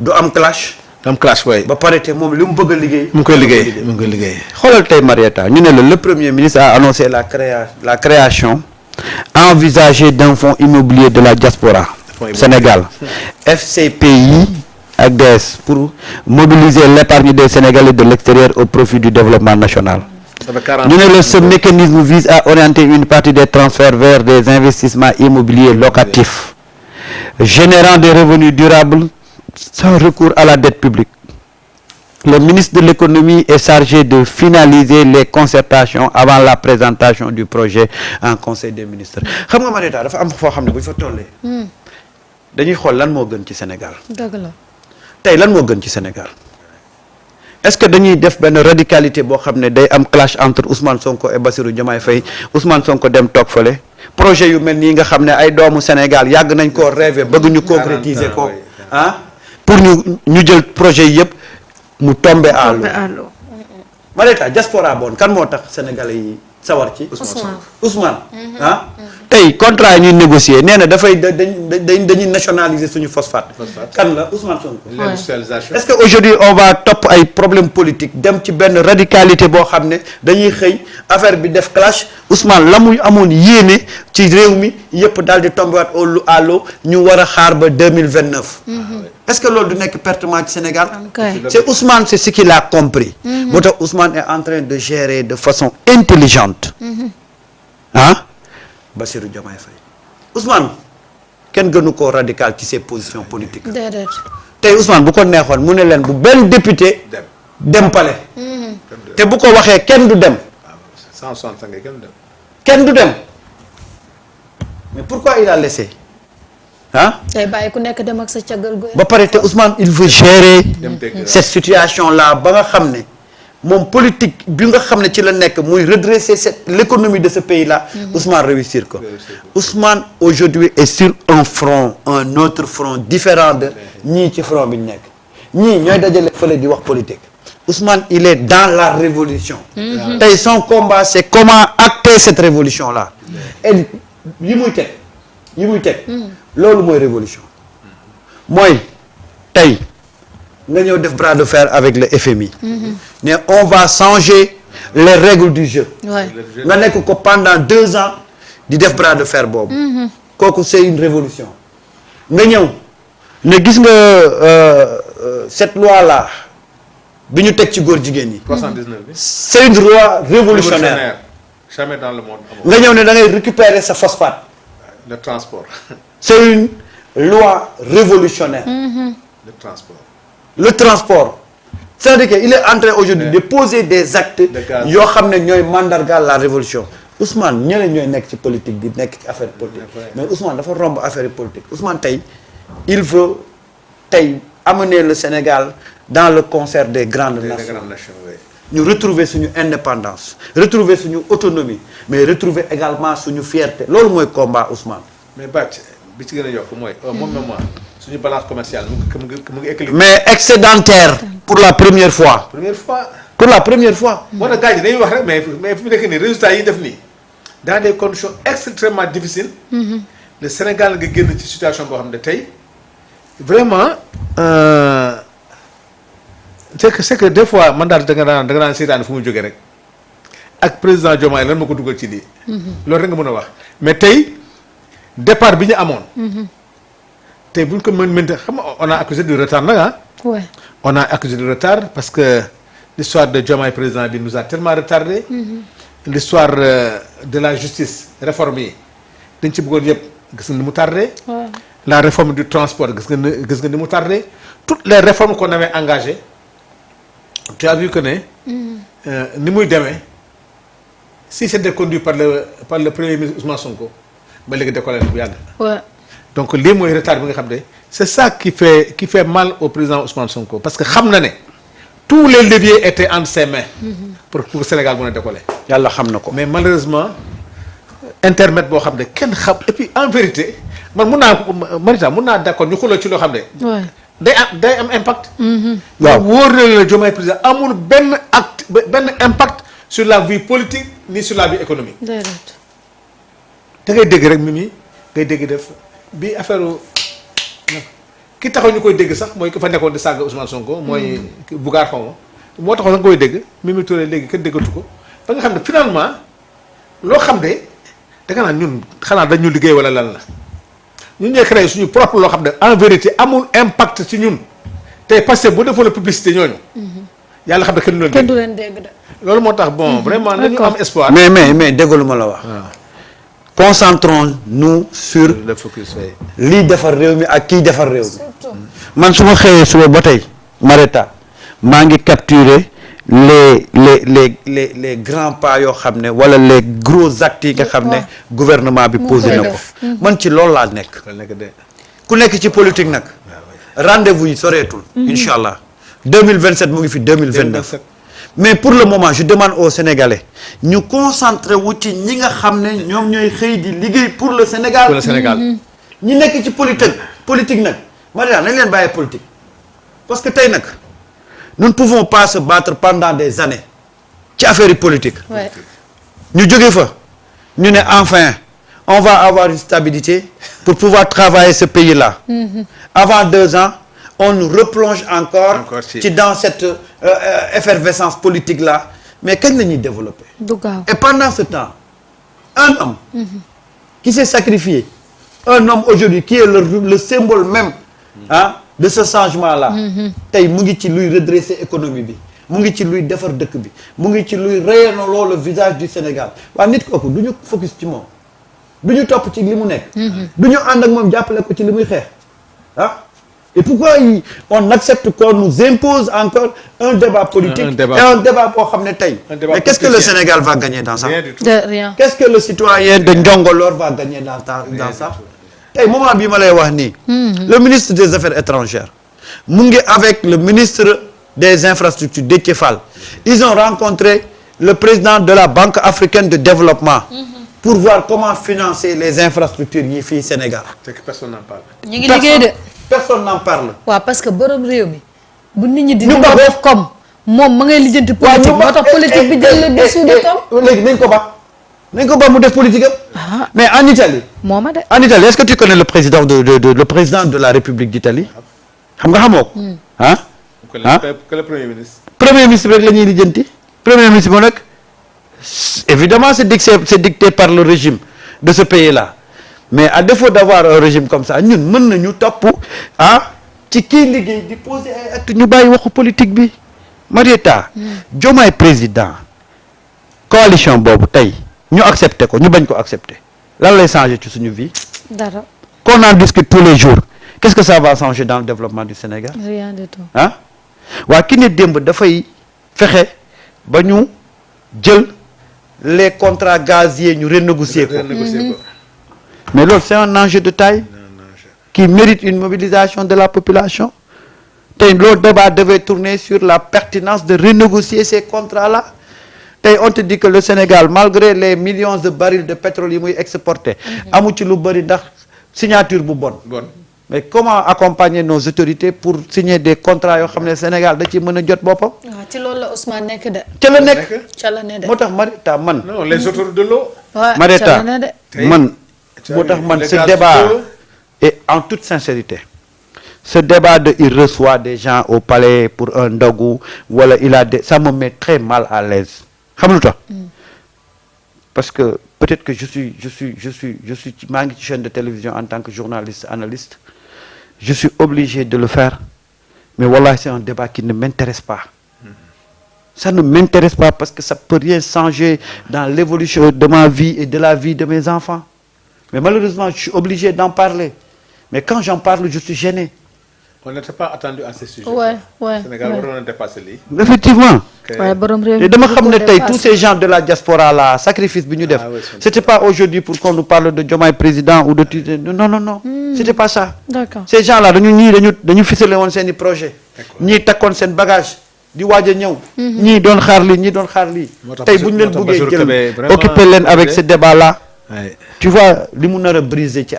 du am clash. waaye. ba pare te moom li mu bëgg a liggéey. mu ngi koy liggéey. xoolal tey Marieta ñu ne le premier ministre a annoncé la création envisagée d'un fonds immobilier de la diaspora Sénégal FCPI ak DS pour mobiliser l'épargne des Sénégalais de l'extérieur au profit du développement national. ñu ne ce mécanisme vise à orienter une partie des transferts vers des investissements immobiliers locatifs générant des revenus durables sans recours à la dette publique. Le ministre de l'économie est chargé de finaliser les concertations avant la présentation du projet en conseil des ministres. xam nga Marieta dafa am foo xam ne bu ñu fa tollee. dañuy xool lan moo gën ci Sénégal. dëgg la tey lan moo gën ci Sénégal est-ce que dañuy def benn radicalité boo xam ne day am clash entre Ousmane Sonko et Bassirou Diomaye Faye Ousmane Sonko dem toog fële projet yu mel nii nga xam ne ay doomu Sénégal yàgg nañ koo rêver bëgg ñu concrétiser ko pour ñu jël projet yi yëpp. mu tombé à l'eau Marieta diaspora bon kan moo tax sénégalais yi sawar ci Ousmane tey contrat yi ñuy négocier nee na dafay dañuy nationaliser suñu phosphate kan la Ousmane Sonko l'industrialisation. est-ce que aujourd'hui on va topp ay problème politique dem ci benn radicalité boo xam ne dañuy xëy affaire bi def clash Ousmane la muy amoon yéene ci réew mi yëpp daal di tombé waat à l'eau ñu war a xaar ba 2029 est-ce que loolu du nekk pertement ci Sénégal c'est Ousmane c'est ce qu'il a compris moo tax Ousmane est en train de gérer de façon intelligente Bassirou Diomaye Faye Ousmane kenn gënu koo radical ci ses positions politiques déedéet tey Ousmane bu ko neexoon mu ne leen bu benn député dem palais te bu ko waxee kenn du dem 165 kenn du dem mais pourquoi il a laissé tey bàyyi ku nekk dem ak sa càggal gu ba pare te Ousmane il veut gérer cette situation là ba nga xam ne moom politique bi nga xam ne ci la nekk muy redresser l'économie de ce pays là Ousmane réussir ko Ousmane aujourd'hui est sur un autre front différent de ñii ci front bi ñu nekk ñii ñooy dajale fële di wax politique Ousmane il est dans la révolution tey son combat c'est comment acter cette révolution là et yi muy teg loolu mooy révolution mooy tey nga ñëw def bras de fer avec le FMI ne on va changer les règles du jeu nga nekk ko pendant 2 ans di def bras de fer boobu kooku c'est une révolution nga ñëw ne gis nga cette loi là bi ñu teg ci góor jigéen ñi 319 bi c'est une loi révolutionnaire jamais dans le monde nga ñëw ne da ngay récupérer sa phosphate le transport c'est une loi révolutionnaire le transport c'est-à-dire que il est en train aujourd'hui de poser des actes yoo xam ne ñooy mandargaal la révolution Ousmane ñeneen ñooy nekk ci politique di nekk ci affaire politique mais Ousmane dafa romb affaire politique Ousmane tey il veut tey amener le Sénégal dans le concert des grandes nations ñu retrouver suñu indépendance retrouver suñu autonomie mais retrouver également suñu fierté loolu mooy combat Ousmane mais Bac bi ci gën a yokk mooy moom suñu balance commerciale mu ngi équilibre mais excédentaire pour la première fois pour la première fois moo tax gars yi dañuy wax rek mais fi mu nekk nii résultats yi def nii dans des conditions extrêmement difficiles le Sénégal nga génn ci situation boo xam ne tey vraiment c'est que des fois man daal da nga daan seetaan fu mu jógee rek ak président Diomaye lan ma ko dugal ci lii loolu rek nga mën a wax mais tey départ bi ñu amoon tey bu ñu ko mën xam nga on a accusé du retard nag on a accusé du retard parce que l'histoire de Diomaye président bi nous a tellement retardé l'histoire de la justice réforme yi dañ ci bëggoon yëpp gis nga ni mu tardé la réforme du transport gis nga ni mu tardé toutes les réformes qu'on avait engagées tu as vu que ne ni muy demee si c'était conduit par le premier ministre Ousmane Sonko ba léegi décollé na bu yàgg donc lii mooy retard bi nga xam ne c'est ça qui fait mal au président Ousmane Sonko parce que xam na ne tous les leviers étaient entre ses mains pour Sénégal mën a décoller yàlla xam na ko mais malheureusement internet boo xam ne kenn xam et puis en vérité man mun naa d'accord ñu xuloo ci loo xam ne day am impact waaw wóor na la Diomaye président amul benn impact sur la vie politique ni sur la vie économique da ngay dégg rek Mimi ngay dégg def bi affaire ki taxaw ñu koy dégg sax mooy ki fa nekkoon di sàgg Ousmane Sonko mooy Bougar xaw ma moo taxaw nga koy dégg Mimi Touré léegi kenn déggatu ko ba nga xam ne finalement loo xam ne da nga naan ñun xanaa dañ ñu liggéey wala lan la ñun ñooy créé suñu propre loo xam ne en vérité amul impact ci ñun tey parce que bu defoon la publicité ñooñu. yàlla xam ne kenn du leen dégg de. loolu moo tax bon vraiment nañu am espoir. mais déggalu ma la wax. concentrons-nous sur le focus lii defar réew mi ak kii defar réew mi. man su ma xëyee suba ba tey Mareta maa ngi capturer les grands pas yoo xam ne wala les gros actes yi nga xam ne gouvernement bi posé na ko man ci loolu laa nekk. ku nekk ci politique nag rendez-vous yi soreetul. incha allah 2027 mu ngi fi 2029. mais pour le moment je demande aux Sénégalais ñu concentré wu ci ñi nga xam ne ñoom ñooy xëy di liggéey pour le Sénégal. pour le Sénégal. ñi nekk ci politique nag Mariama nañ leen bàyyi politique parce que tey nag nous ne pouvons pas se battre pendant des années ci affaire yi politique. ñu jóge fa ñu ne enfin on va avoir une stabilité pour pouvoir travailler ce pays-là. Avant 2 ans. On nous replonge encore ci dans cette effervescence politique-là mais kañ la ñuy développer. Et pendant ce temps un homme qui s'est sacrifié, un homme aujourd'hui qui est le symbole même de ce changement-là tey mu ngi ci luy redresser économie bi mu ngi ci luy defar dëkk bi mu ngi ci luy rayonner le visage du Sénégal waaye nit kooku du ñu focus ci moom du ñu topp ci li mu nekk du ñu ànd ak moom jàppale ko ci li muy xeex et pourquoi on accepte qu'on nous impose encore un débat politique et un débat boo xam ne tey mais qu'est-ce que le Sénégal va gagner dans ça? Rien. Qu'est-ce que le citoyen de Ndiongolor va gagner dans ça? Tey moment bii ma lay wax nii le ministre des Affaires étrangères mu ngi avec le ministre des infrastructures Déthié Fall ils ont rencontré le président de la Banque africaine de développement pour voir comment financer les infrastructures yi fii Sénégal. C'est que personne n'en parle. ñu ngi liggéey de. Personne n'en parle. waaw parce que borom réew mi bu nit ñi di ko def comme moom ma ngay lijjanti politique moo tax politique bi jël le dessous de comme. léegi nañ ko ba mu def politique am. mais en Italie. moo ma de. En Italie est-ce que tu connais le président le président de la République d'Italie xam nga xamoo ko. que le premier ministre. Premier ministre rek la ñuy lijjanti. Premier ministre bi nag évidemment c'est dicté par le régime de ce pays-là. Mais à défaut d'avoir un régime comme ça ñun mën nañu topp ci kii liggéey di poser ay actes ñu bàyyi waxu politique bi Marieta Diomaye président coalition boobu tey ñu accepté ko ñu bañ ko accepté lan lay changer ci suñu vie dara qu'on en discute tous les jours qu'est-ce que ça va changer dans le développement du Sénégal rien du tout waa ki ne démb dafay fexe ba ñu jël les contrats gaziers ñu renégocier ko mais loolu c'est un enjeu de taille qui mérite une mobilisation de la population tey loolu débat devait tourner sur la pertinence de renégocier ces contrats-là tey on te dit que le Sénégal malgré les millions de barils de pétrole yi muy exporté amu ci lu bëri ndax signature bu bon mais comment accompagner nos autorités pour signer des contrats yoo xam ne Sénégal da ci mën a jot boppam ci loolu la Ousmane nekk de ca la nekk ca la ne de moo tax Marieta man non les autoroutes de l'eau Marieta man moo tax man ce débat et en toute sincérité ce débat de il reçoit des gens au palais pour un ndogu wala il a des ça me met très mal à l'aise xam lu tax parce que peut-être que je suis maa ngi ci chaîne de télévision en tant que journaliste analyste je suis obligé de le faire mais wallahi c'est un débat qui ne m'intéresse pas ça ne m'intéresse pas parce que ça peut rien changer dans l'évolution de ma vie et de la vie de mes enfants mais malheureusement je suis obligé d'en parler mais quand j'en parle je suis gêné. On n'était pas attendu à ce sujet. Ouais. Sénégal waroon na dépasser lii. Effectivement. waaye borom réew mi dama xam ne tey tous ces gens de la diaspora là sacrifice bi ñu def. C'était pas aujourd'hui pour qu'on nous parle de Diomaye président ou de non. C'était pas ça. D'accord. Ces gens là dañu ficelé woon seen i projet. ñii takkoon seen bagage di waaj a ñëw. ñii doon xaar lii. tey bu ñu leen buggee jël occuper leen avec ce débat là. tu vois li mu nar a briser ci